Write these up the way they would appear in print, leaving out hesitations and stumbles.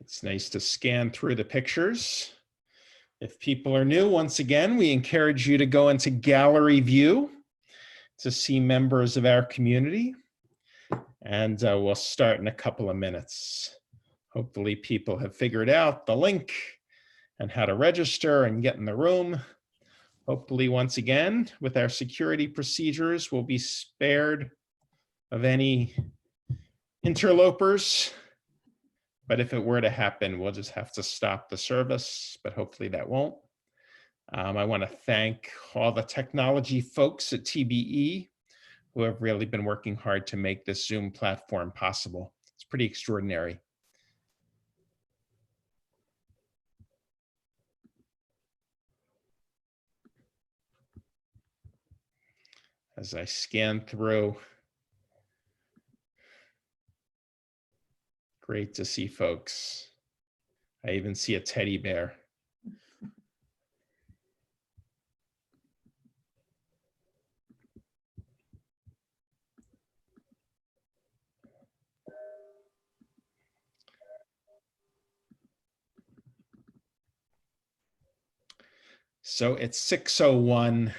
It's nice to scan through the pictures. If people are new, once again, we encourage you to go into gallery view to see members of our community. And we'll start in a couple of minutes. Hopefully people have figured out the link and how to register and get in the room. Hopefully, once again, with our security procedures, we'll be spared of any interlopers. But if it were to happen, we'll just have to stop the service, but hopefully that won't. I want to thank all the technology folks at TBE who have really been working hard to make this Zoom platform possible. It's pretty extraordinary. As I scan through, great to see folks. I even see a teddy bear. So it's 6:01.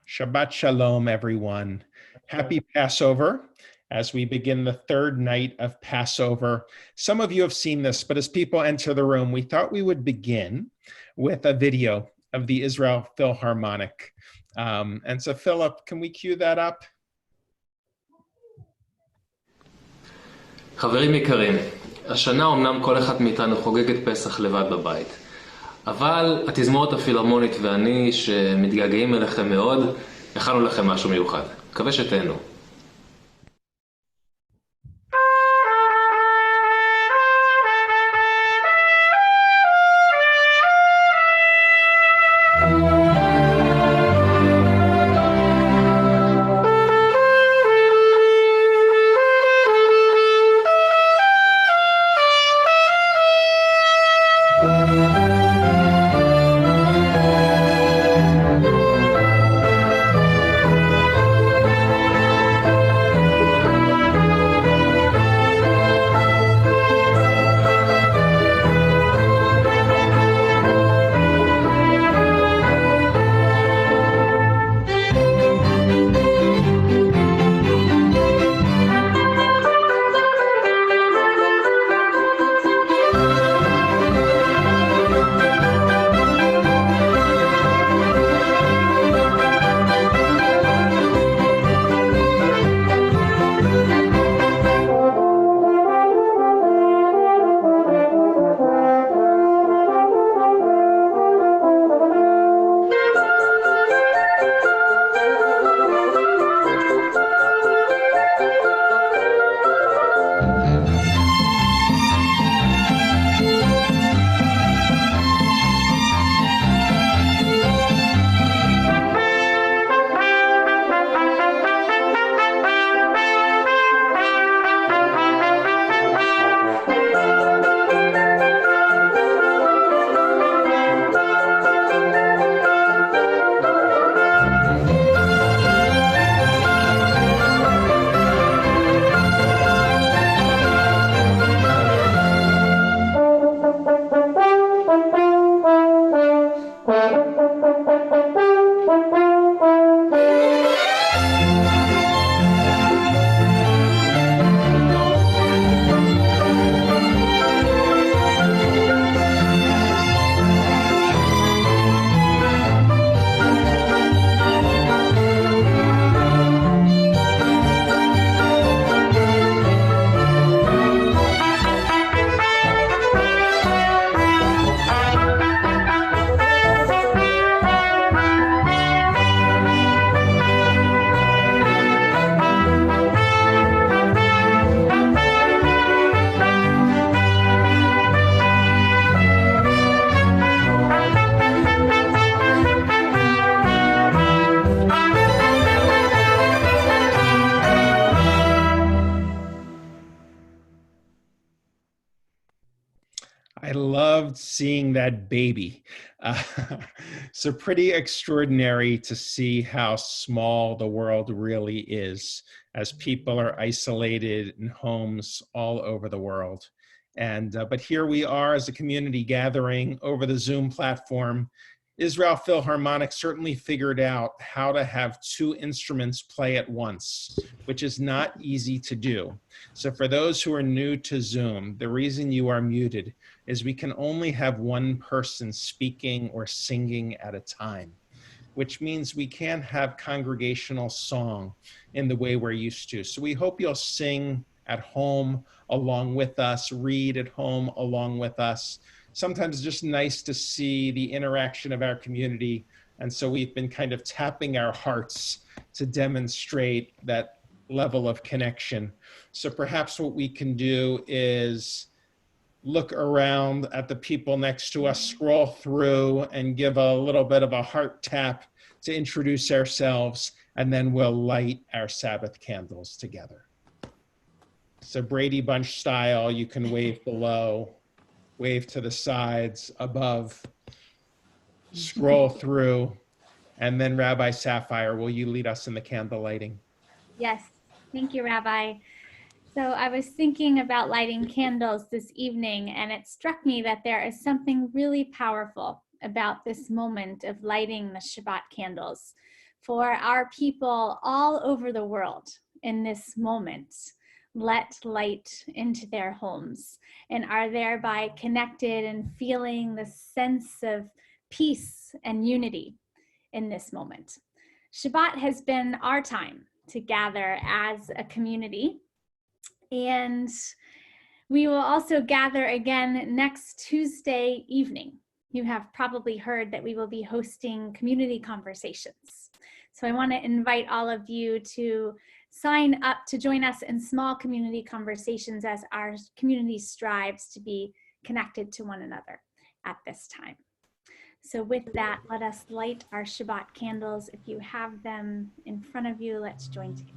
Shabbat Shalom, everyone. Happy Passover as we begin the third night of Passover. Some of you have seen this, but as people enter the room, we thought we would begin with a video of the Israel Philharmonic. And so, Philip, can we cue that up? חברים יקרים, השנה אמנם כל אחד מאיתנו חוגג את פסח לבד בבית. אבל התזמורת הפילהרמונית ואני, שמתגעגעים אליכם מאוד, הכנו לכם משהו מיוחד. מקווה שתהנו. I loved seeing that baby. So pretty extraordinary to see how small the world really is as people are isolated in homes all over the world. But here we are as a community gathering over the Zoom platform. Israel Philharmonic certainly figured out how to have two instruments play at once, which is not easy to do. So for those who are new to Zoom, the reason you are muted is we can only have one person speaking or singing at a time, which means we can't have congregational song in the way we're used to. So we hope you'll sing at home along with us, read at home along with us. Sometimes it's just nice to see the interaction of our community. And so we've been kind of tapping our hearts to demonstrate that level of connection. So perhaps what we can do is look around at the people next to us, scroll through and give a little bit of a heart tap to introduce ourselves, and then we'll light our Sabbath candles together. So Brady Bunch style, you can wave below, wave to the sides, above, scroll through, and then Rabbi Sapphire, will you lead us in the candle lighting? Yes, thank you, Rabbi. So I was thinking about lighting candles this evening, and it struck me that there is something really powerful about this moment of lighting the Shabbat candles for our people all over the world in this moment. Let light into their homes and are thereby connected and feeling the sense of peace and unity in this moment. Shabbat has been our time to gather as a community, and we will also gather again next Tuesday evening. You have probably heard that we will be hosting community conversations. So I want to invite all of you to sign up to join us in small community conversations as our community strives to be connected to one another at this time. So with that, let us light our Shabbat candles. If you have them in front of you, let's join together.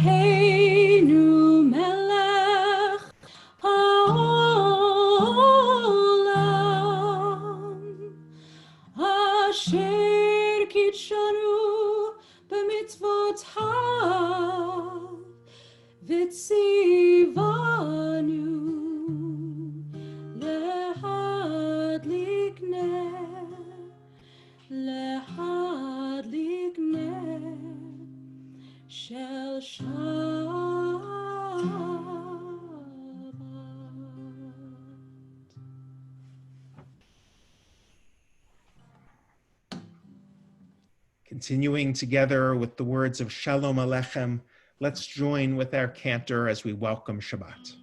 Eloheinu melech haolam asher kitshanu b'mitzvotav v'tzivanu lehadlik ner shel Shabbat. Continuing together with the words of Shalom Aleichem, let's join with our cantor as we welcome Shabbat.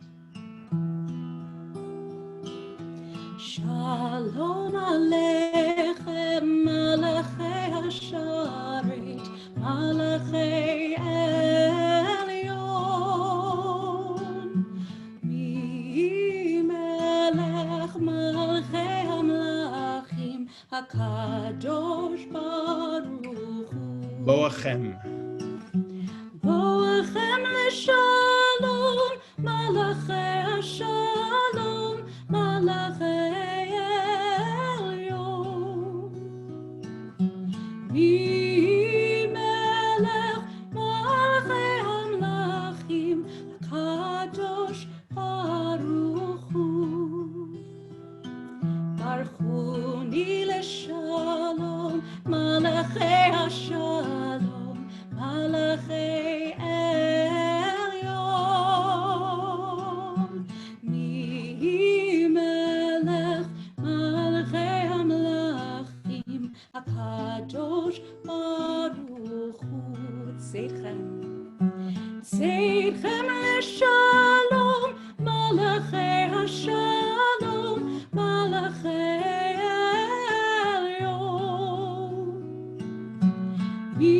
Shalom Aleichem, Malachei Hasharit, Malachei Elyon, Mi Melech Malachei Hamlachim, HaKadosh Baruch Hu. Boachem. Boachem Leshalom, Malachei Hashalom, Malachei Elyon. Mi Melech Malachei Hamlachim, HaKadosh Baruch Hu. Barchuni Leshalom, Malachei Hashalom, Malachei Elyon. Mi Melech Malachei Hamlachim, HaKadosh Baruch Hu. Tzedchem Leshalom, Malachei Hashalom, Malachei Elyon. Mi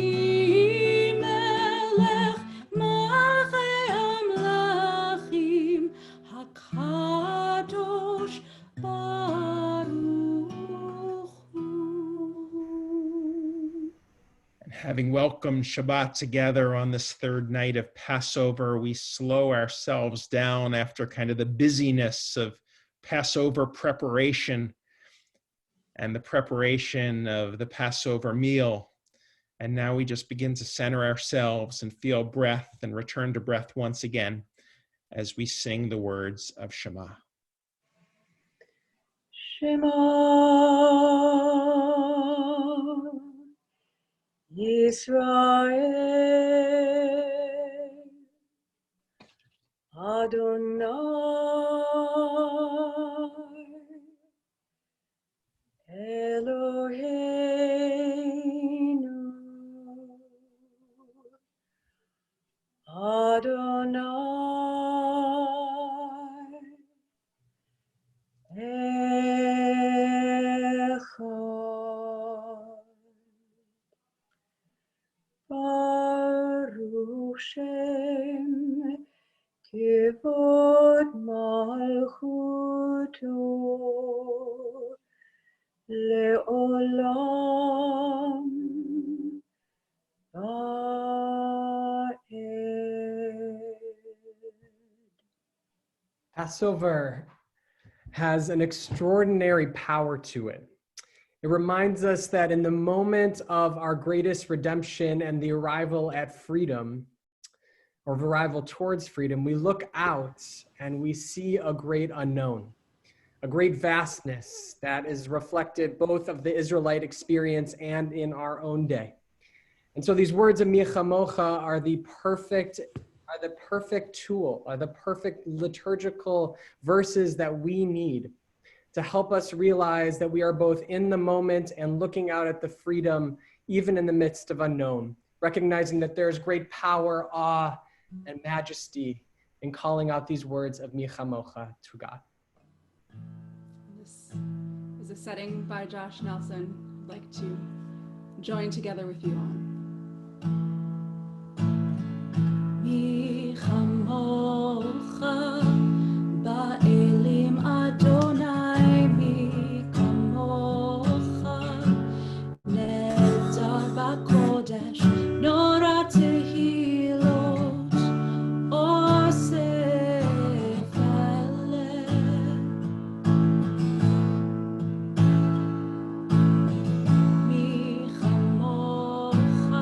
Having welcomed Shabbat together on this third night of Passover, we slow ourselves down after kind of the busyness of Passover preparation and the preparation of the Passover meal. And now we just begin to center ourselves and feel breath and return to breath once again as we sing the words of Shema. Shema Yisrael Adonai Eloheinu Adonai Echad Baruch Shem Kivod Malchuto Le'olam Passover has an extraordinary power to it. It reminds us that in the moment of our greatest redemption and the arrival at freedom, or arrival towards freedom, we look out and we see a great unknown, a great vastness that is reflected both of the Israelite experience and in our own day. And so these words of Mi Chamocha are the perfect tool, are the perfect liturgical verses that we need to help us realize that we are both in the moment and looking out at the freedom, even in the midst of unknown, recognizing that there's great power, awe, and majesty in calling out these words of Mi Chamocha to God. This is a setting by Josh Nelson I'd like to join together with you on. Mi Chamocha Ba'elim Adonai Mi Kamocha Nedar B'Kodesh Nora Tehilot Osef Eleh Mi Chamocha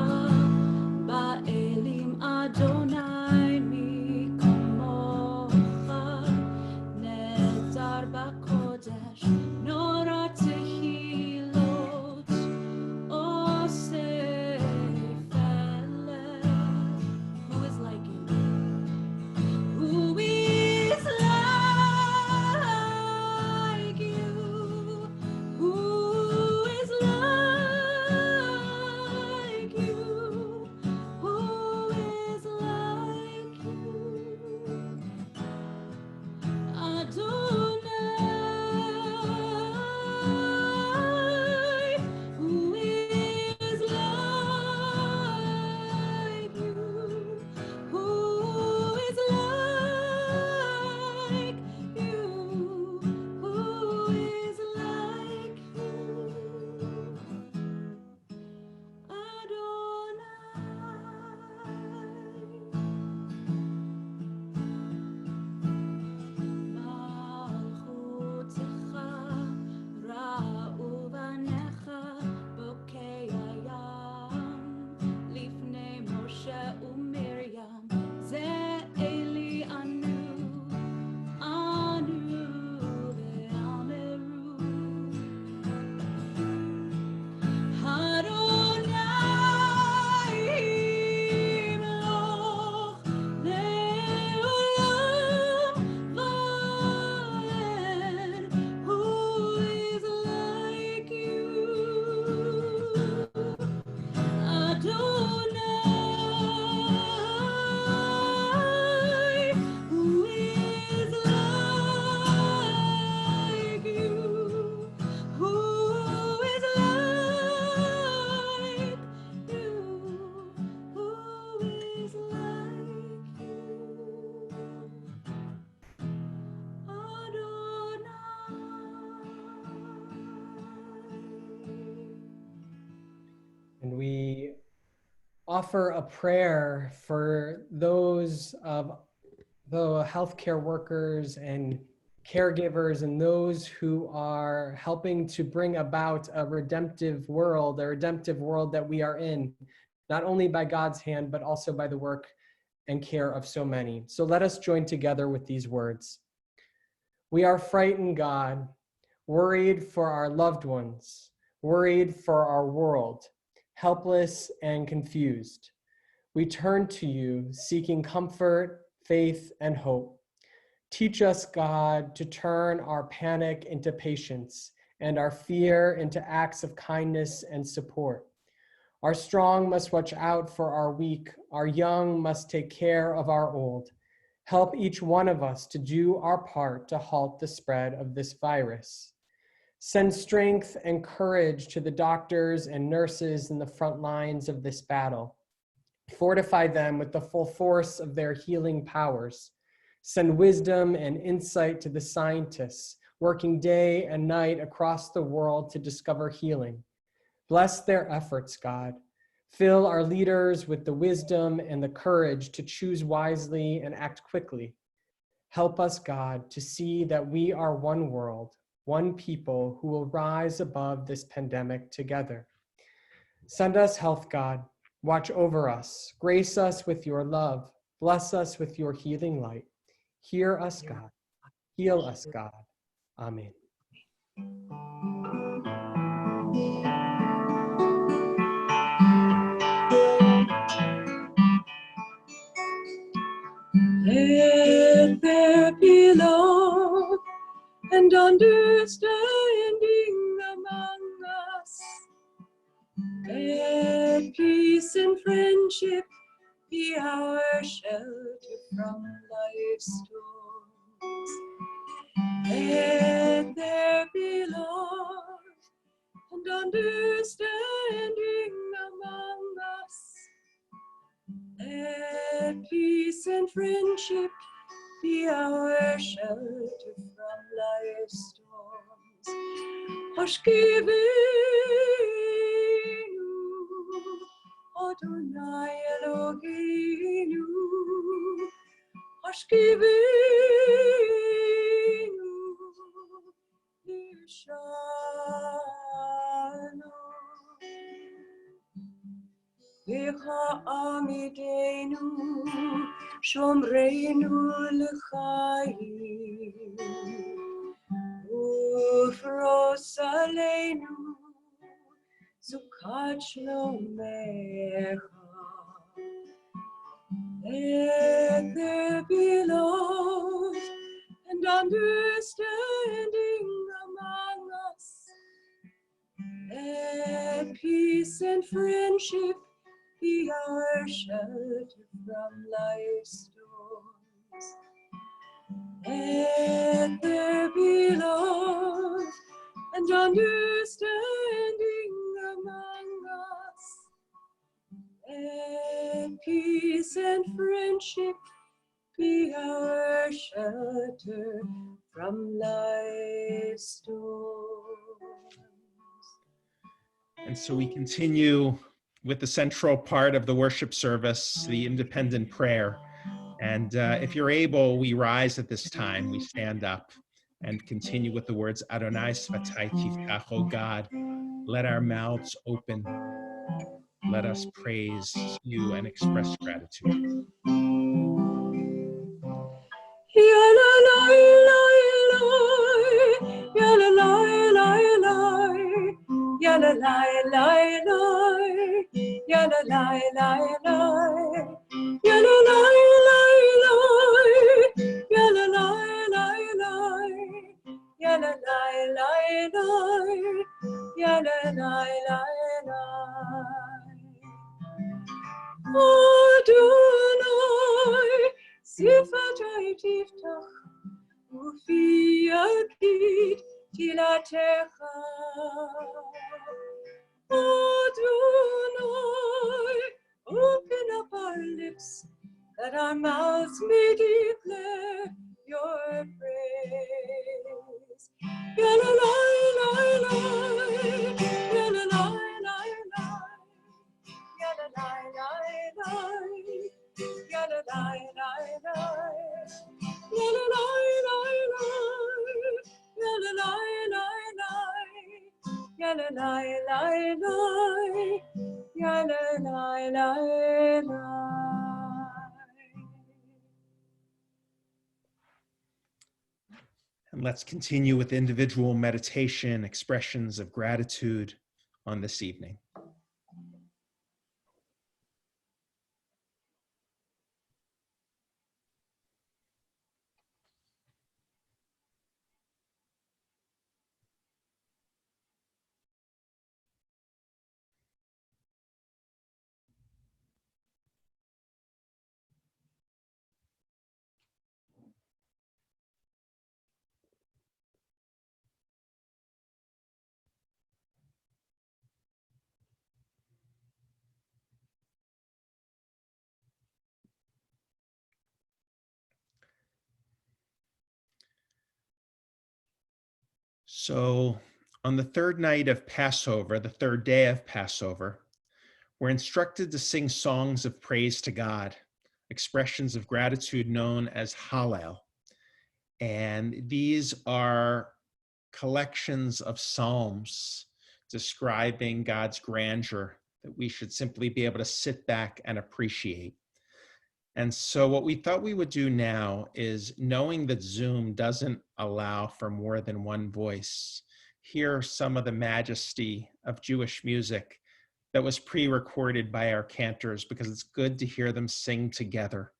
offer a prayer for those of the healthcare workers and caregivers and those who are helping to bring about a redemptive world that we are in, not only by God's hand, but also by the work and care of so many. So let us join together with these words. We are frightened, God, worried for our loved ones, worried for our world, helpless and confused. We turn to you, seeking comfort, faith, and hope. Teach us, God, to turn our panic into patience and our fear into acts of kindness and support. Our strong must watch out for our weak. Our young must take care of our old. Help each one of us to do our part to halt the spread of this virus. Send strength and courage to the doctors and nurses in the front lines of this battle. Fortify them with the full force of their healing powers. Send wisdom and insight to the scientists working day and night across the world to discover healing. Bless their efforts, God. Fill our leaders with the wisdom and the courage to choose wisely and act quickly. Help us, God, to see that we are one world, one people who will rise above this pandemic together. Send us health, God. Watch over us. Grace us with your love. Bless us with your healing light. Hear us, God. Heal us, God. Amen. Let there be love and understanding among us. Let peace and friendship be our shelter from life's storms. Let there be love and understanding among us. Let peace and friendship be our shelter from life's storms. Hashkivenu, Adonai Eloheinu. Hashkivenu, Yishalom. Lecha Amidenu, Shomreinu L'chaim, Ufros Aleinu, Sukat Shlomecha. Let there be love and understanding among us. Let peace and friendship be our shelter from life's storms. Let there be love and understanding among us. Let peace and friendship be our shelter from life's storms. And so we continue with the central part of the worship service, the independent prayer. And if you're able, we rise at this time. We stand up and continue with the words, Adonai Svatai Tiftach, O God, let our mouths open. Let us praise you and express gratitude. Yalla lie lie lie, yalla lie lie lie, yalla lie lie lie, yalla lie lie lie, yalla lie lie lie, yalla lie lie lie. Adonai, sifatai tiftach, ufi yagid tilatecha. Adonai, open up our lips, that our mouths may declare your praise. Yalla lie lie lie, yalla lie lie lie, yalla lie lie ya la la la, ya la la. And let's continue with individual meditation, expressions of gratitude on this evening. So on the third night of Passover, the third day of Passover, we're instructed to sing songs of praise to God, expressions of gratitude known as Hallel. And these are collections of psalms describing God's grandeur that we should simply be able to sit back and appreciate. And so what we thought we would do now is, knowing that Zoom doesn't allow for more than one voice, hear some of the majesty of Jewish music that was pre-recorded by our cantors, because it's good to hear them sing together.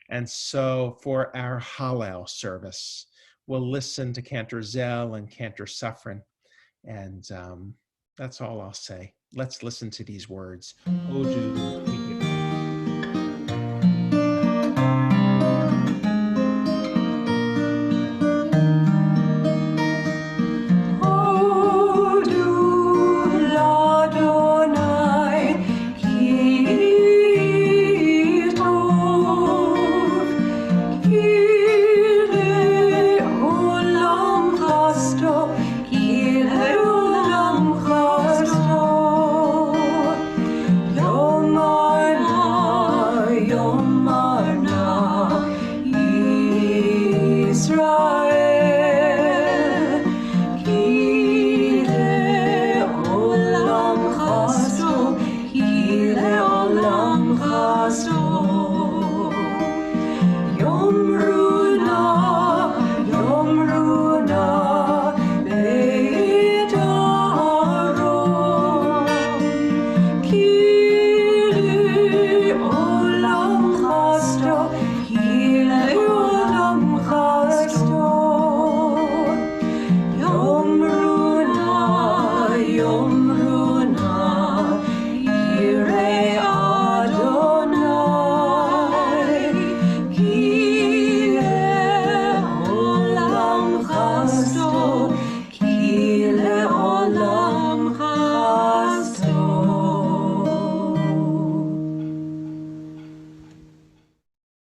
And so for our Hallel service, we'll listen to Cantor Zell and Cantor Suffren. And that's all I'll say. Let's listen to these words. O do we give thanks.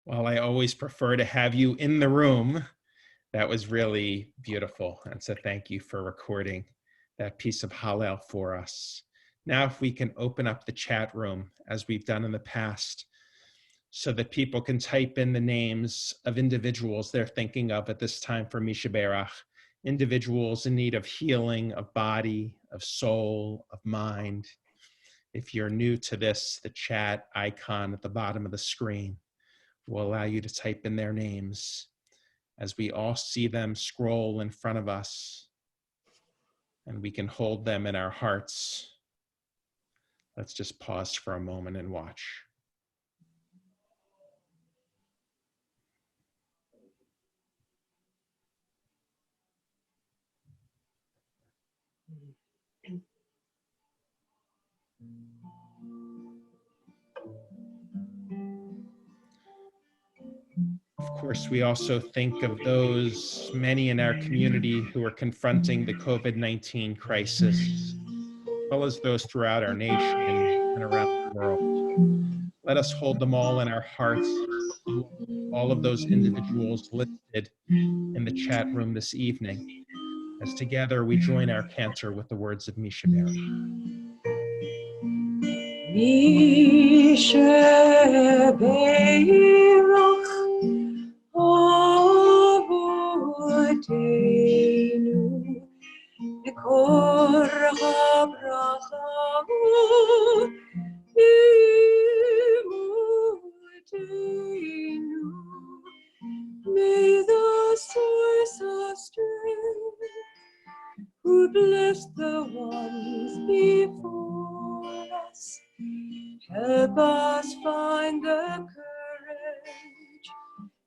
While I always prefer to have you in the room, that was really beautiful. And so thank you for recording that piece of Hallel for us. Now, if we can open up the chat room as we've done in the past, so that people can type in the names of individuals they're thinking of at this time for Misha Berach, individuals in need of healing, of body, of soul, of mind. If you're new to this, the chat icon at the bottom of the screen will allow you to type in their names as we all see them scroll in front of us, and we can hold them in our hearts. Let's just pause for a moment and watch. Of course, we also think of those many in our community who are confronting the COVID-19 crisis, as well as those throughout our nation and around the world. Let us hold them all in our hearts, all of those individuals listed in the chat room this evening, as together we join our cantor with the words of Misha Berach. Misha Berach Avotenu מקור הברכה אמותינו. May the source of strength, who blessed the ones before us, help us find the courage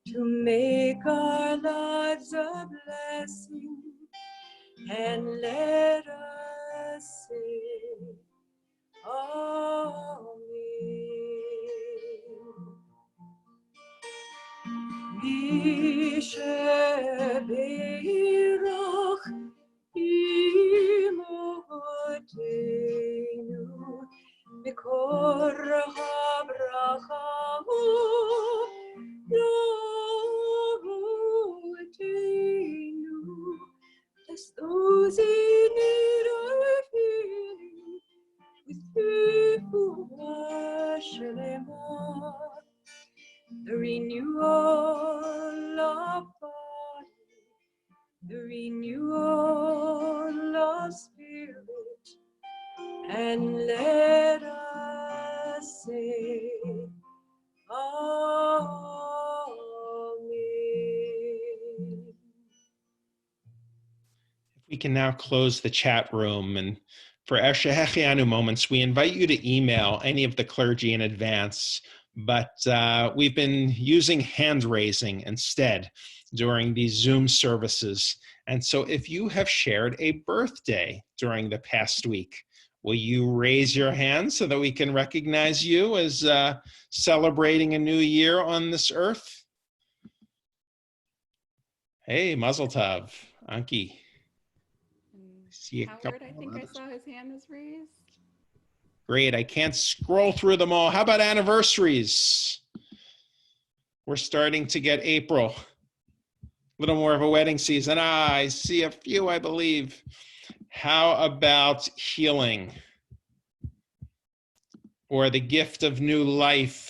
to make our lives a blessing, and let us say, Amen. Mishebeirach imotenu mikor habracha lavotenu. Bless those in need of healing with refuah shlema, the renewal of body, the renewal of spirit, and let us say, Amen. We can now close the chat room, and for Esher Hechianu moments, we invite you to email any of the clergy in advance, but we've been using hand raising instead during these Zoom services. And so if you have shared a birthday during the past week, will you raise your hand so that we can recognize you as celebrating a new year on this earth? Hey, Mazel Tov, Anki. See a Howard, couple I think I others. saw his hand was raised. Great, I can't scroll through them all. How about anniversaries? We're starting to get April. A little more of a wedding season. I see a few, I believe. How about healing? Or the gift of new life?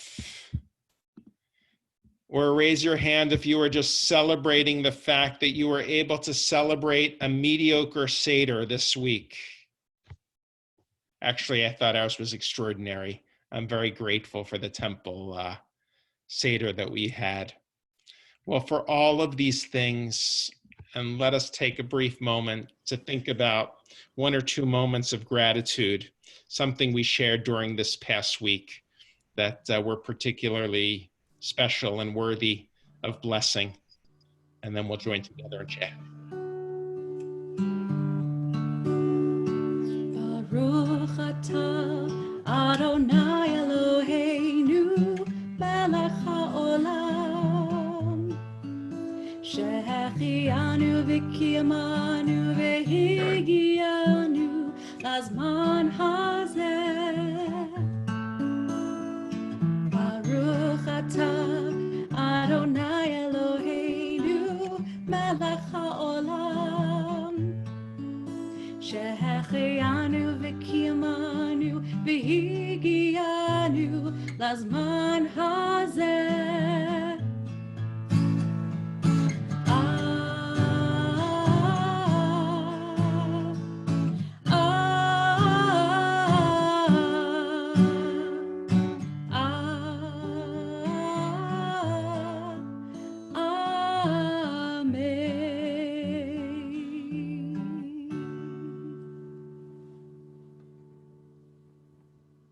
Or raise your hand if you are just celebrating the fact that you were able to celebrate a mediocre Seder this week. Actually, I thought ours was extraordinary. I'm very grateful for the temple Seder that we had. Well, for all of these things, and let us take a brief moment to think about one or two moments of gratitude, something we shared during this past week that were particularly special and worthy of blessing. And then we'll join together and chat. Baruch atah Adonai Eloheinu melech haolam shehechianu v'kiyamanu v'higianu lazman hazeh. Baruch atah Adonai Eloheinu melech haolam shehechianu v'kiyamanu v'higianu lazman hazeh.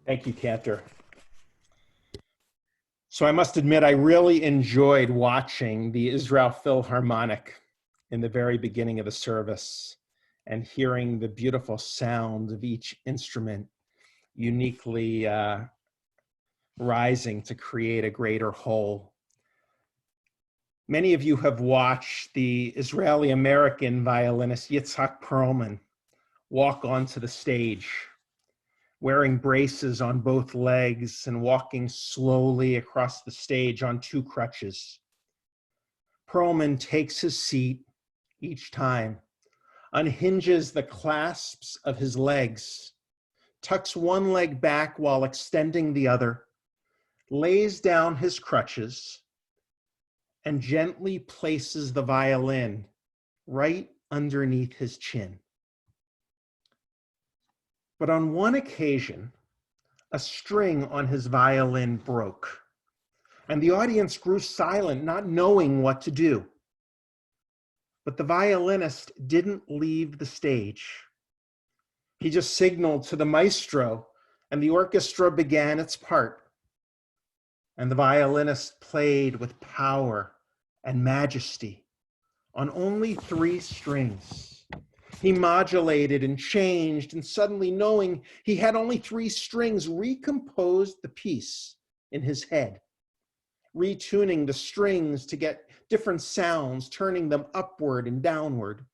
Thank you, Cantor. So I must admit, I really enjoyed watching the Israel Philharmonic in the very beginning of the service and hearing the beautiful sound of each instrument uniquely rising to create a greater whole. Many of you have watched the Israeli-American violinist Yitzhak Perlman walk onto the stage, wearing braces on both legs and walking slowly across the stage on two crutches. Perlman takes his seat each time, unhinges the clasps of his legs, tucks one leg back while extending the other, lays down his crutches, and gently places the violin right underneath his chin. But on one occasion, a string on his violin broke, and the audience grew silent, not knowing what to do. But the violinist didn't leave the stage. He just signaled to the maestro, and the orchestra began its part. And the violinist played with power and majesty on only 3 strings. He modulated and changed, and suddenly, knowing he had only 3 strings, recomposed the piece in his head, retuning the strings to get different sounds, turning them upward and downward.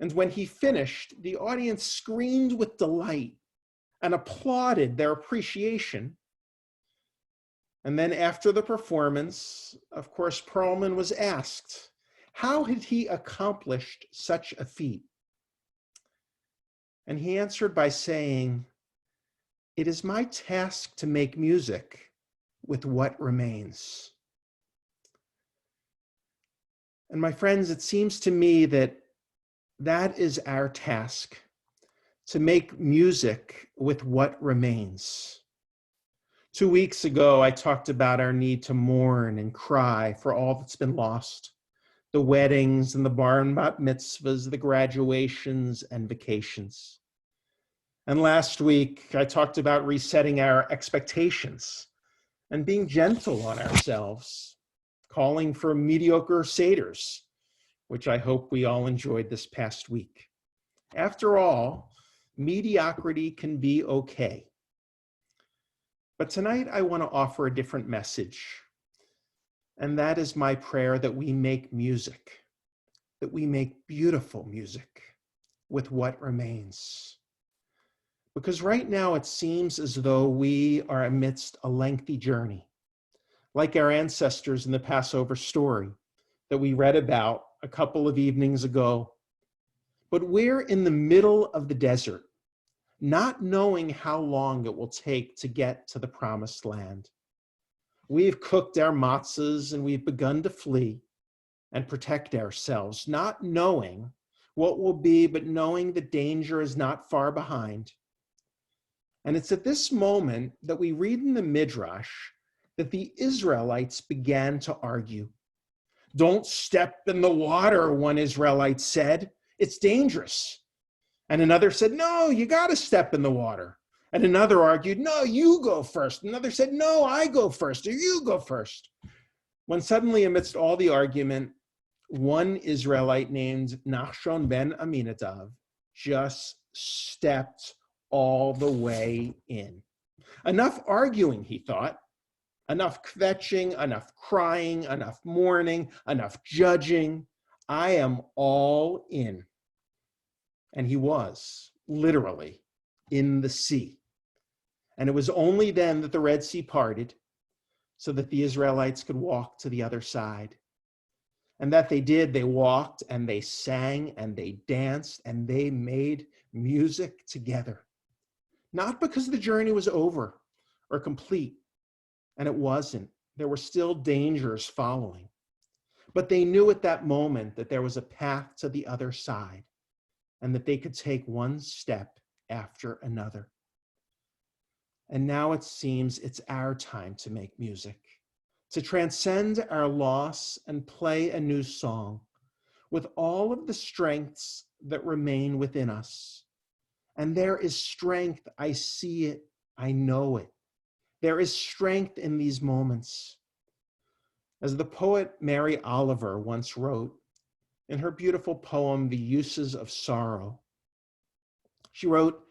And when he finished, the audience screamed with delight and applauded their appreciation. And then after the performance, of course, Perlman was asked, how had he accomplished such a feat? And he answered by saying, "It is my task to make music with what remains." And my friends, it seems to me that that is our task, to make music with what remains. 2 weeks ago, I talked about our need to mourn and cry for all that's been lost, the weddings and the bar and bat mitzvahs, the graduations and vacations. And last week, I talked about resetting our expectations and being gentle on ourselves, calling for mediocre seders, which I hope we all enjoyed this past week. After all, mediocrity can be okay. But tonight I want to offer a different message. And that is my prayer that we make music, that we make beautiful music with what remains. Because right now it seems as though we are amidst a lengthy journey, like our ancestors in the Passover story that we read about a couple of evenings ago. But we're in the middle of the desert, not knowing how long it will take to get to the promised land. We've cooked our matzahs and we've begun to flee and protect ourselves, not knowing what will be, but knowing the danger is not far behind. And it's at this moment that we read in the Midrash that the Israelites began to argue. "Don't step in the water," one Israelite said. "It's dangerous." And another said, "No, you got to step in the water." And another argued, "No, you go first." Another said, "No, I go first," or "You go first." When suddenly, amidst all the argument, one Israelite named Nachshon ben Aminadav just stepped all the way in. Enough arguing, he thought. Enough kvetching, enough crying, enough mourning, enough judging. I am all in. And he was literally in the sea. And it was only then that the Red Sea parted so that the Israelites could walk to the other side. And that they did. They walked and they sang and they danced and they made music together. Not because the journey was over or complete, and it wasn't. There were still dangers following. But they knew at that moment that there was a path to the other side and that they could take one step after another. And now it seems it's our time to make music, to transcend our loss and play a new song with all of the strengths that remain within us. And there is strength. I see it. I know it. There is strength in these moments. As the poet Mary Oliver once wrote in her beautiful poem, The Uses of Sorrow, she wrote,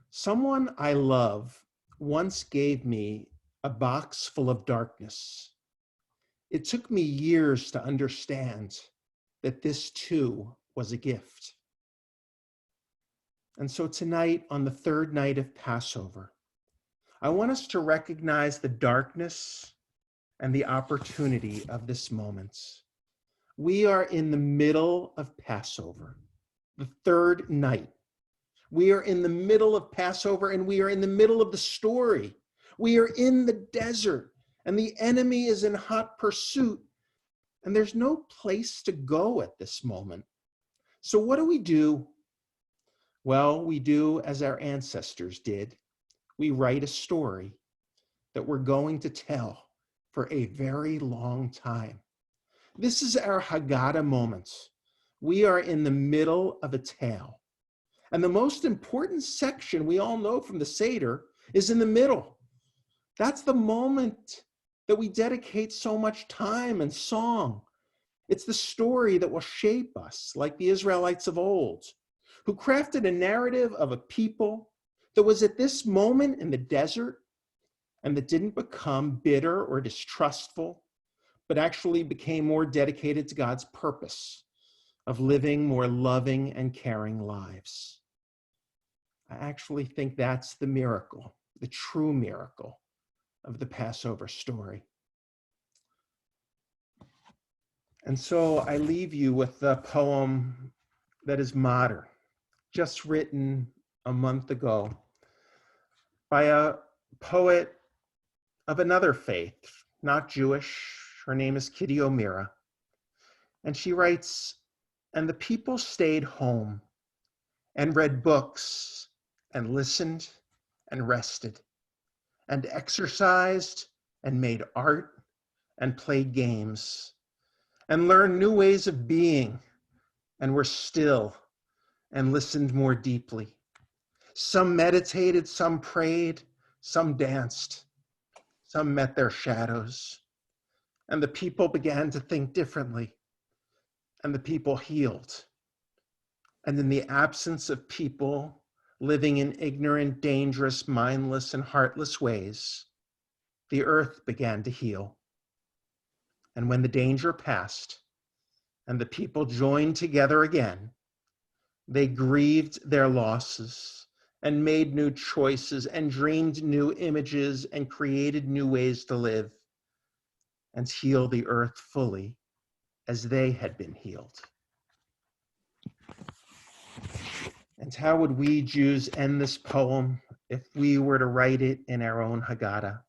"Someone I love once gave me a box full of darkness. It took me years to understand that this too was a gift." And so tonight, on the 3rd night of Passover, I want us to recognize the darkness and the opportunity of this moment. We are in the middle of Passover, the 3rd night. We are in the middle of Passover and we are in the middle of the story. We are in the desert and the enemy is in hot pursuit and there's no place to go at this moment. So what do? Well, we do as our ancestors did. We write a story that we're going to tell for a very long time. This is our Haggadah moment. We are in the middle of a tale. And the most important section we all know from the Seder is in the middle. That's the moment that we dedicate so much time and song. It's the story that will shape us, like the Israelites of old, who crafted a narrative of a people that was at this moment in the desert and that didn't become bitter or distrustful, but actually became more dedicated to God's purpose of living more loving and caring lives. I actually think that's the miracle, the true miracle of the Passover story. And so I leave you with a poem that is modern, just written a month ago by a poet of another faith, not Jewish. Her name is Kitty O'Meara. And she writes, "And the people stayed home and read books and listened and rested and exercised and made art and played games and learned new ways of being and were still and listened more deeply. Some meditated, some prayed, some danced, some met their shadows. And the people began to think differently, and the people healed. And in the absence of people living in ignorant, dangerous, mindless, and heartless ways, the earth began to heal. And when the danger passed and the people joined together again, they grieved their losses and made new choices and dreamed new images and created new ways to live and heal the earth fully as they had been healed." And how would we Jews end this poem if we were to write it in our own Haggadah?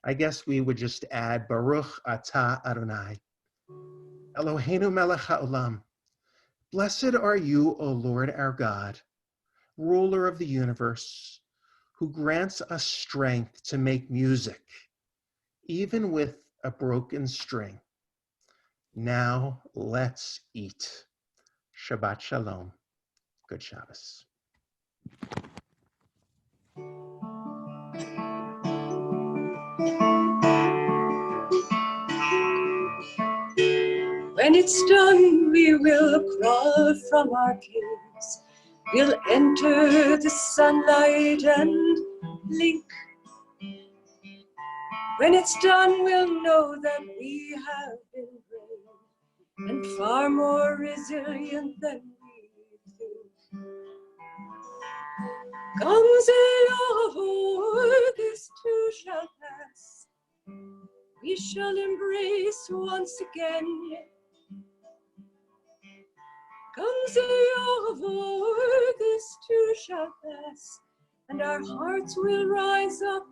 I guess we would just add, Baruch atah Adonai, Eloheinu melech haolam. Blessed are you, O Lord our God, ruler of the universe, who grants us strength to make music, even with a broken string. Now let's eat. Shabbat shalom. Good Shabbos. When it's done, we will crawl from our caves. We'll enter the sunlight and blink. When it's done, we'll know that we have been brave and far more resilient than we think. Come, Zayavor, this too shall pass. We shall embrace once again. Come, Zayavor, this too shall pass, and our hearts will rise up.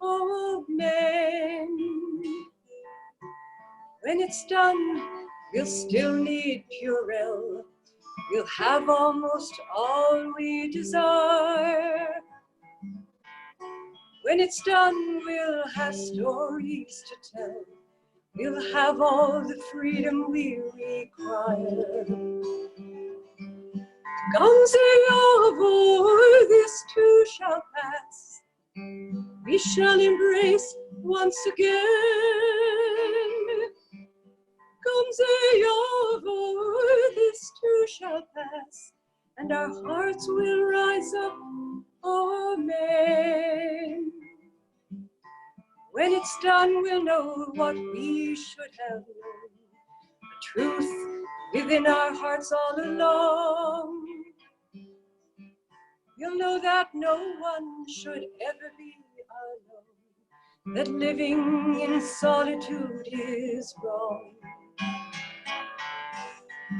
Amen. When it's done, we'll still need Purell. We'll have almost all we desire. When it's done, we'll have stories to tell. We'll have all the freedom we require. Come, Zayavor, this too shall pass. We shall embrace once again. Come, Zayavor, this too shall pass, and our hearts will rise up. Amen. When it's done, we'll know what we should have known, the truth within our hearts all along. You'll know that no one should ever be alone, that living in solitude is wrong.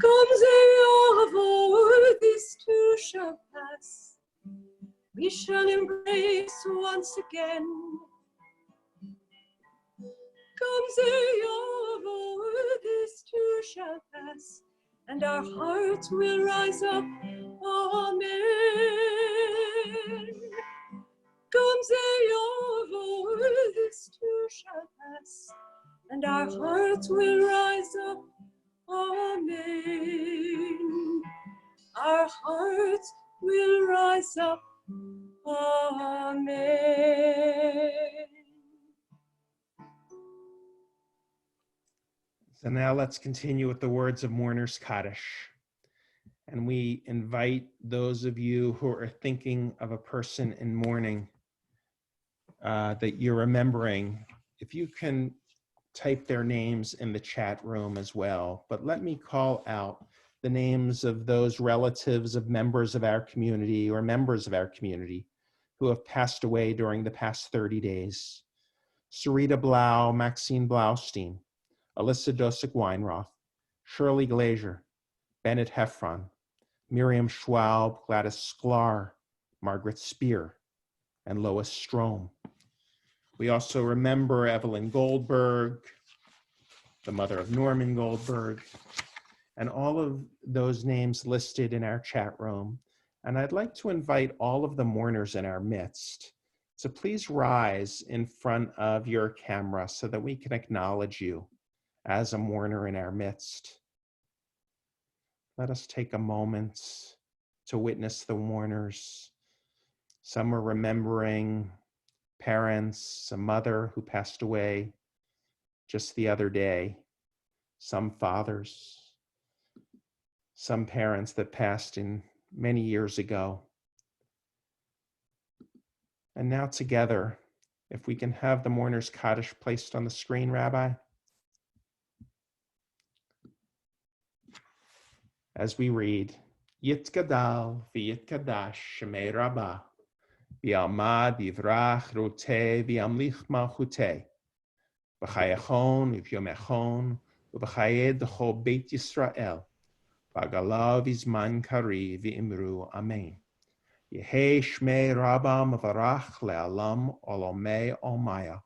Come, Zayavor, this too shall pass. We shall embrace once again. Come, Zayavor, this too shall pass, and our hearts will rise up. Amen. and our hearts will rise up. Amen. Our hearts will rise up. Amen. So now let's continue with the words of Mourner's Kaddish. And we invite those of you who are thinking of a person in mourning that you're remembering, if you can type their names in the chat room as well. But let me call out the names of those relatives of members of our community or members of our community who have passed away during the past 30 days. Sarita Blau, Maxine Blaustein, Alyssa Dosick-Weinroth, Shirley Glazier, Bennett Heffron, Miriam Schwalb, Gladys Sklar, Margaret Spear, and Lois Strom. We also remember Evelyn Goldberg, the mother of Norman Goldberg, and all of those names listed in our chat room. And I'd like to invite all of the mourners in our midst to please rise in front of your camera so that we can acknowledge you as a mourner in our midst. Let us take a moment to witness the mourners. Some are remembering parents, a mother who passed away just the other day, some fathers, some parents that passed in many years ago. And now together, if we can have the Mourner's Kaddish placed on the screen, Rabbi. As we read, Yitgadal v'yitkadash shemei Rabbah, v'yamad yivrach roteh v'yamlich malchuteh, b'chayachon v'yomechon, v'b'chayed d'cho Beit Yisrael, v'agalav v'zman kari v'imru Amen. Yehei shmei Rabbah mavarach le'alam olomei olmaya.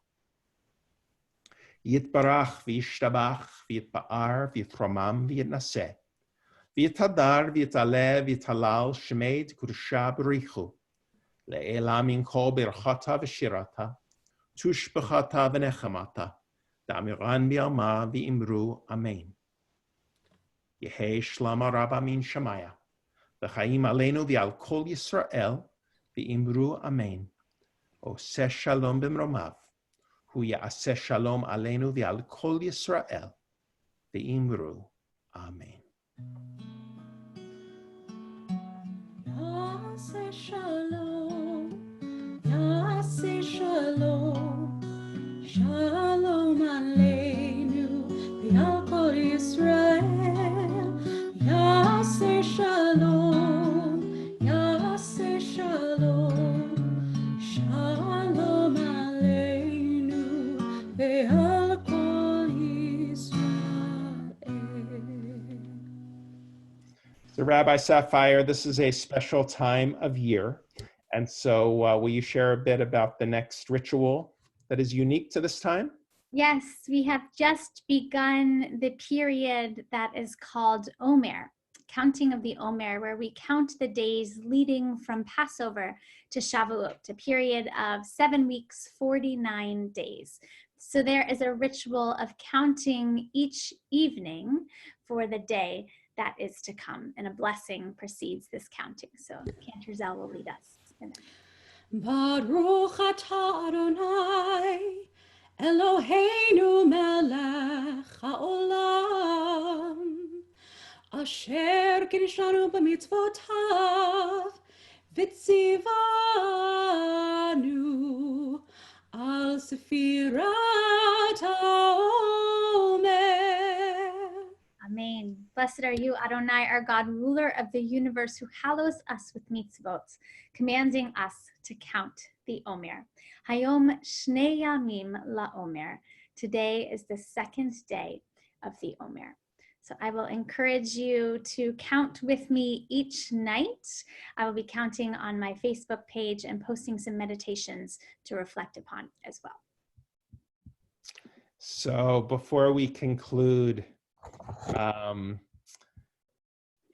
Yitbarach v'yishtabach v'yitba'ar v'yitromam v'yitnaseh. V'yitadar v'yitaleh v'yitalal shemed kursha b'richu. Le'elam yinko birchata v'shirata. Tushbechata v'nechamata. Da'amiran bi'alma v'imru Amen. Yehei shlama Rabbah min Shemaya. V'chaim aleinu v'al kol Yisrael v'imru Amen. Oseh shalom b'mromav. Hu ya'aseh shalom aleinu v'al kol Yisrael v'imru Amen. Ya'aseh shalom, Ya'aseh shalom, shalom aleinu v'al kol Yisrael. Ya'aseh shalom, Ya'aseh shalom, shalom aleinu v'al kol Yisrael. So Rabbi Sapphire, this is a special time of year. And so will you share a bit about the next ritual that is unique to this time? Yes, we have just begun the period that is called Omer, counting of the Omer, where we count the days leading from Passover to Shavuot, a period of 7 weeks, 49 days. So there is a ritual of counting each evening for the day that is to come, and a blessing precedes this counting. So Cantor Zell will lead us in it. Baruch atah Adonai, Eloheinu melech haolam, asher kirishanu b'mitzvotav, v'tzivanu al sefirat haomer. Amen. Blessed are you, Adonai, our God, ruler of the universe, who hallows us with mitzvot, commanding us to count the Omer. Hayom shnei yamim la'omer. Today is the second day of the Omer. So I will encourage you to count with me each night. I will be counting on my Facebook page and posting some meditations to reflect upon as well. So before we conclude,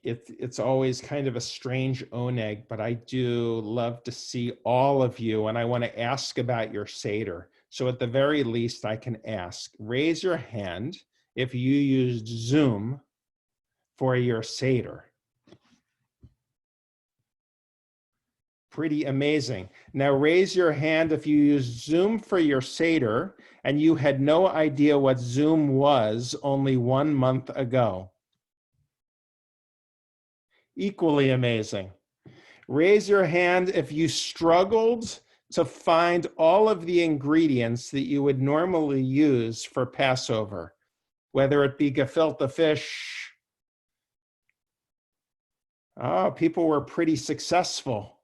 it's always kind of a strange oneg, but I do love to see all of you, and I want to ask about your Seder. So at the very least, I can ask, raise your hand if you used Zoom for your Seder. Pretty amazing. Now raise your hand if you used Zoom for your Seder and you had no idea what Zoom was only 1 month ago. Equally amazing. Raise your hand if you struggled to find all of the ingredients that you would normally use for Passover, whether it be gefilte fish. Oh, people were pretty successful.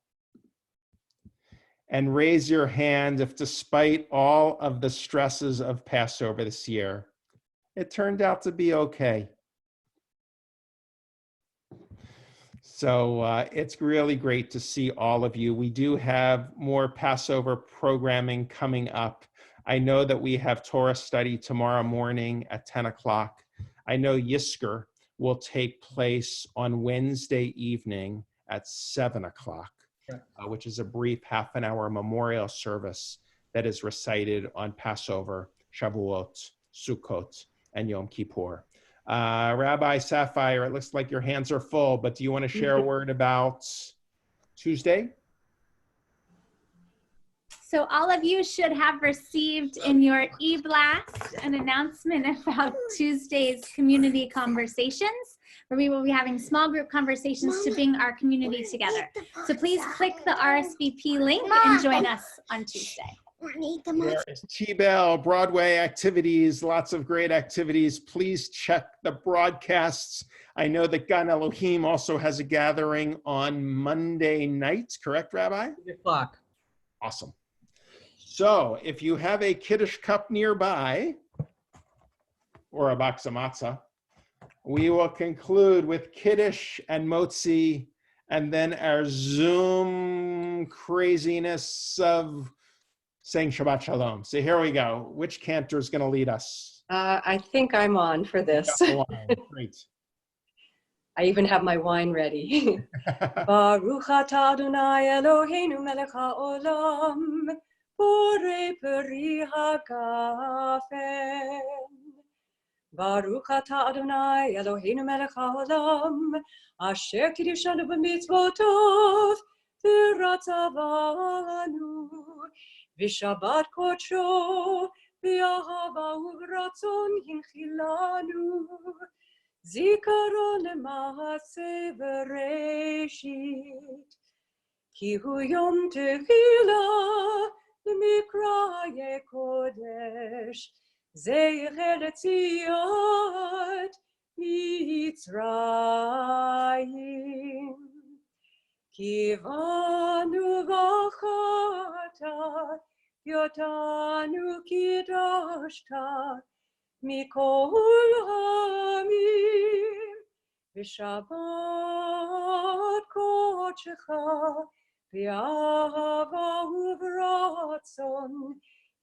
And raise your hand if despite all of the stresses of Passover this year, it turned out to be okay. So it's really great to see all of you. We do have more Passover programming coming up. I know that we have Torah study tomorrow morning at 10 o'clock. I know Yisker will take place on Wednesday evening at 7 o'clock. Which is a brief half-an-hour memorial service that is recited on Passover, Shavuot, Sukkot, and Yom Kippur. Rabbi Sapphire, it looks like your hands are full, but do you want to share a word about Tuesday? So all of you should have received in your e-blast an announcement about Tuesday's community conversations, where we will be having small group conversations to bring our community together. So please click the RSVP link and join us on Tuesday. There is T-Bell, Broadway activities, lots of great activities. Please check the broadcasts. I know that Gan Elohim also has a gathering on Monday nights, correct, Rabbi? 8 o'clock. Awesome. So if you have a Kiddush cup nearby, or a box of matzah, we will conclude with Kiddush and Motzi, and then our Zoom craziness of saying Shabbat Shalom. So here we go. Which cantor is going to lead us? I think I'm on for this. Great. I even have my wine ready. Baruch atah Adonai Eloheinu melech haolam, borei peri hagafen. Baruch atah Adonai Eloheinu melech haolam, asher kiddushanu b'mitzvotov, v'ratzavanu, v'shabbat kodsho, v'ahava uvratzon hinchilanu, zikaron lema'aseh v'reshit, ki hu yom tevilah l'mikraye kodesh, zecher letziat Mitzrayim. Kivanu v'chata, yotanu kidashta, mikol hamim, v'shabbat kodshecha, v'ahava uvratzon,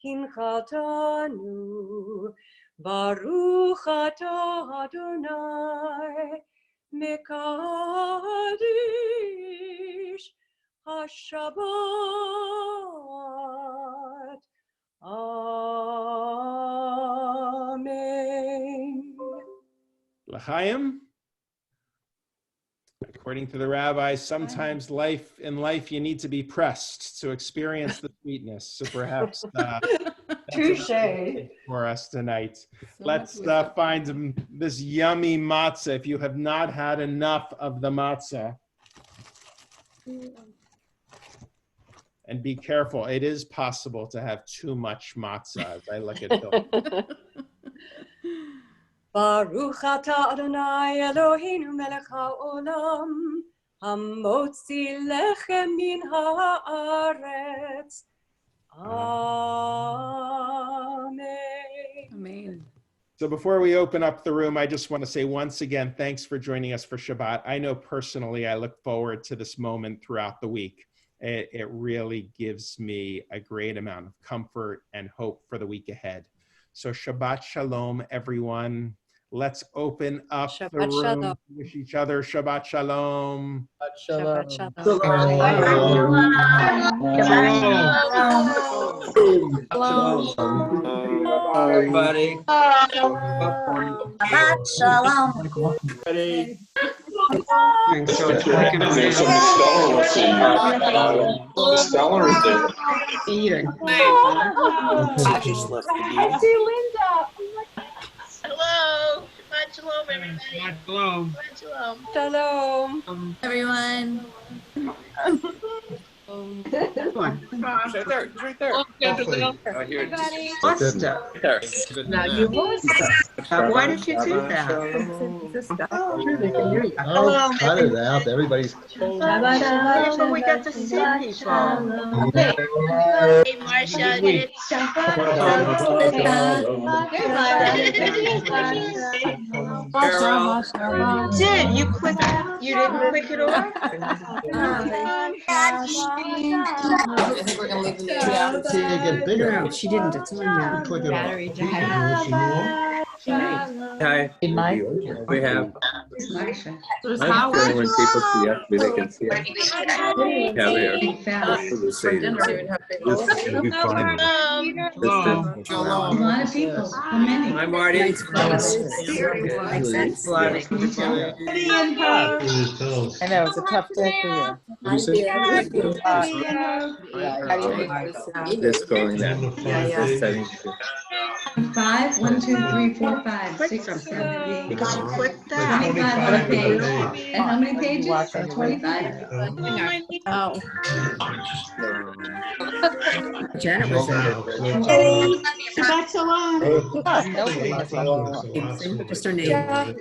hinchaltanu, Baruch atah Adonai, mekadish hashabbat. Amen. L'chaim. According to the rabbis, sometimes in life you need to be pressed to experience the sweetness. So perhaps Touche. for us tonight. Let's find this yummy matzah. If you have not had enough of the matzah, and be careful, it is possible to have too much matzah. As I look at Bill. Baruch atah Adonai Eloheinu melech haolam, hamotzi lechem min haaretz. Amen. Amen. So before we open up the room, I just want to say once again, thanks for joining us for Shabbat. I know personally, I look forward to this moment throughout the week. It really gives me a great amount of comfort and hope for the week ahead. So Shabbat Shalom, everyone. Let's open up the room. Shalom. Wish each other Shabbat Shalom. Shabbat shalom. Shalom. Shabbat shalom. Everybody. Shabbat shalom. Stellar is there. I see Linda. Hello. Shabbat shalom, everybody. Shabbat shalom. Shabbat shalom. Shalom. Everyone. It's right there. It's right there. Oh, here it is. Buster. Now you lost her. Why did you do that? Oh, cut it out. Everybody's. That's when we got to see people. Hey, Marcia. Did you click? You didn't click it off? I think we're going to leave the meeting out. See, you get bigger. No, she didn't. It's on now. Click it off. Hi. We have. There's I'm Howard. when people see us, they can see us. Yeah, we are. This is gonna be fun. A lot of people. How many? Hi, Marty. Makes sense. I know, it's a tough day for you. Just going there. Just setting. 5, 1, 2, 3, 4, 5, 6, 7, 8. Because you clicked that. 25 on a page. And how many pages? 25? Oh. Janet was there. Shabbat shalom. Just her name.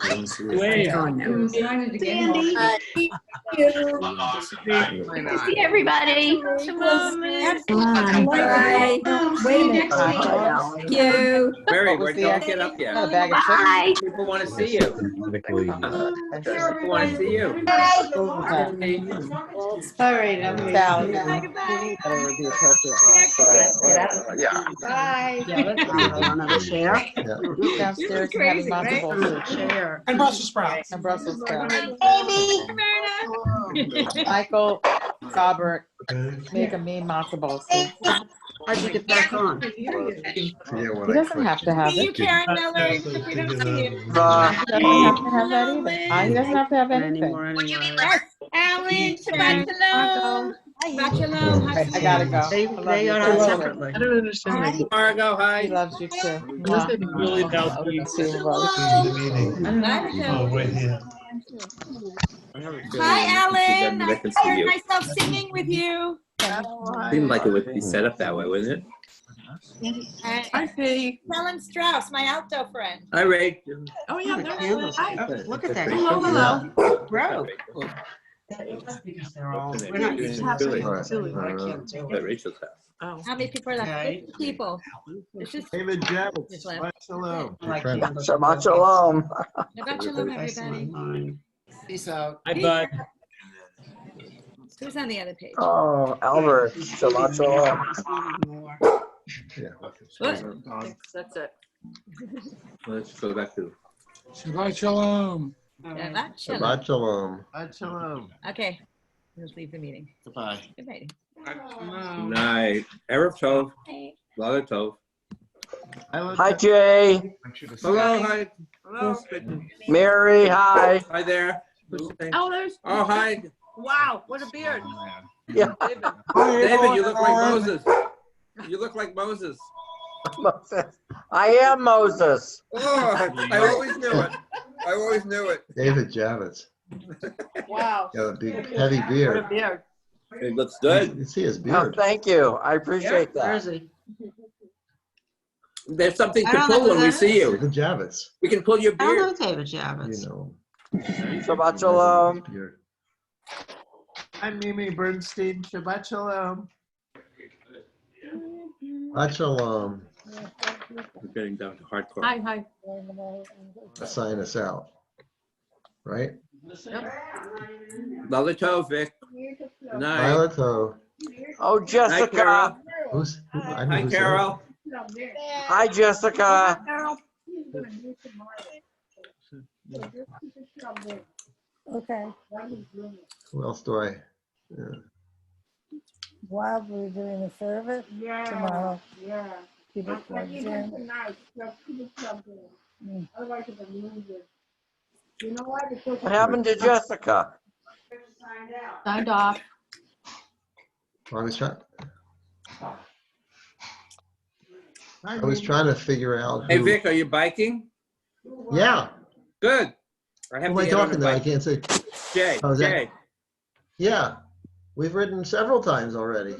It's gone now. Sandy. See everybody. Shalom. Bye. Wait a minute. Thank you. Mary, don't get up yet. Got a bag of chips. Bye. People want to see you. People want to see you. All right, I'm Sally. That would be appropriate. Yeah. Bye. Another share. Downstairs and having matzo ball soup. Share. And Brussels sprouts. And Brussels sprouts. Baby. Michael, Robert, make a mean matzo ball soup. How'd you get back on? He doesn't have to have See you, it. Karen Miller. If we don't see you. He doesn't have to have that either. He doesn't have to have anything. Yes, Alan. Shabbat shalom. Shabbat shalom. I gotta go. They are on separately. I don't understand. Margo, He hi. loves you too. Unless they really doubt you. See you, brother. Right here. Hi, Alan. They I can see heard you. myself singing with you. Seemed like it would be set up that way, wouldn't it? Hi, Pete. Helen Strauss, my alto friend. Hi, Ray. Oh, yeah, there's look at that. Hello, hello. Bro. We're not used to at Rachel's house. Oh. How many people are left? 50 people. It's just David Javits. just left. Shabbat shalom. Shabbat shalom. Shabbat shalom, everybody. Peace out. Hi, bud. Who's on the other page? Oh, Albert. Shabbat shalom. That's it. Let's go back to. Shabbat shalom. Shabbat shalom. Shabbat shalom. Shabbat shalom. Okay, let's leave the meeting. Goodbye. Good night. Night. Erev Tov. Lager Tov. Hi, Jay. Hello, hi. Hello. Mary, hi. Hi there. Oh, there's. Oh, hi. Wow, what a beard. Yeah. David, you look like Moses. You look like Moses. Moses. I am Moses. Oh, I always knew it. I always knew it. David Javits. Wow. Got a big heavy beard. beard. It looks good. You see his Oh, beard. thank you. I appreciate that. There's something to pull when we see you. David Javits. We can pull your I beard. don't know David Javits. You know. Shabbat shalom. Beard. I'm Mimi Bernstein. Shabbat shalom. Shabbat shalom. We're getting down to hardcore. Hi. Sign us out. Right? Lager Tov, Vic. Good night. Violet Ho. Oh, Hi, Jessica. Carol. Who's? I know Hi, who's Carol. Hi, Jessica. that. Who else do I? Yeah. while we're doing the service tomorrow. Yeah. Keep it plugged in. Tonight, just keep it plugged in. Otherwise, it's a lose it. You know what? What happened to Jessica? Signed off. I was trying to figure out Hey, who. Vic, are you biking? Yeah. Good. I have Who am to I get on talking a to? I bike. can't say. Jay, Oh, is that- Jay. Yeah. We've ridden several times already.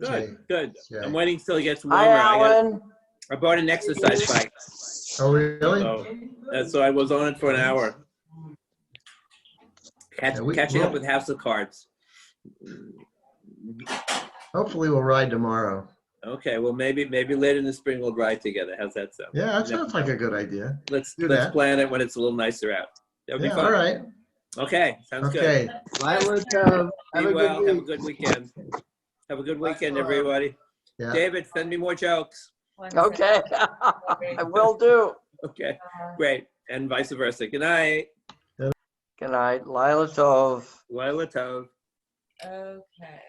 Good, Jay. good. Jay. I'm waiting till it gets warmer. Hi, Alan. I bought an exercise bike. Oh, really? So I was on it for an hour. Catching up we'll- with House of Cards. Hopefully we'll ride tomorrow. Okay, well maybe later in the spring we'll ride together. How's that sound? Yeah, that sounds like a good idea. Let's Do that. plan it when it's a little nicer out. That would be Yeah, fun. all right. Okay, sounds Okay. good. Lila, Be well. Have a good weekend. Have a good weekend, everybody. Yeah. David, send me more jokes. Okay, I will do. Okay, great. And vice versa. Good night. Good night, Lila Tov. Lila Tov. Okay.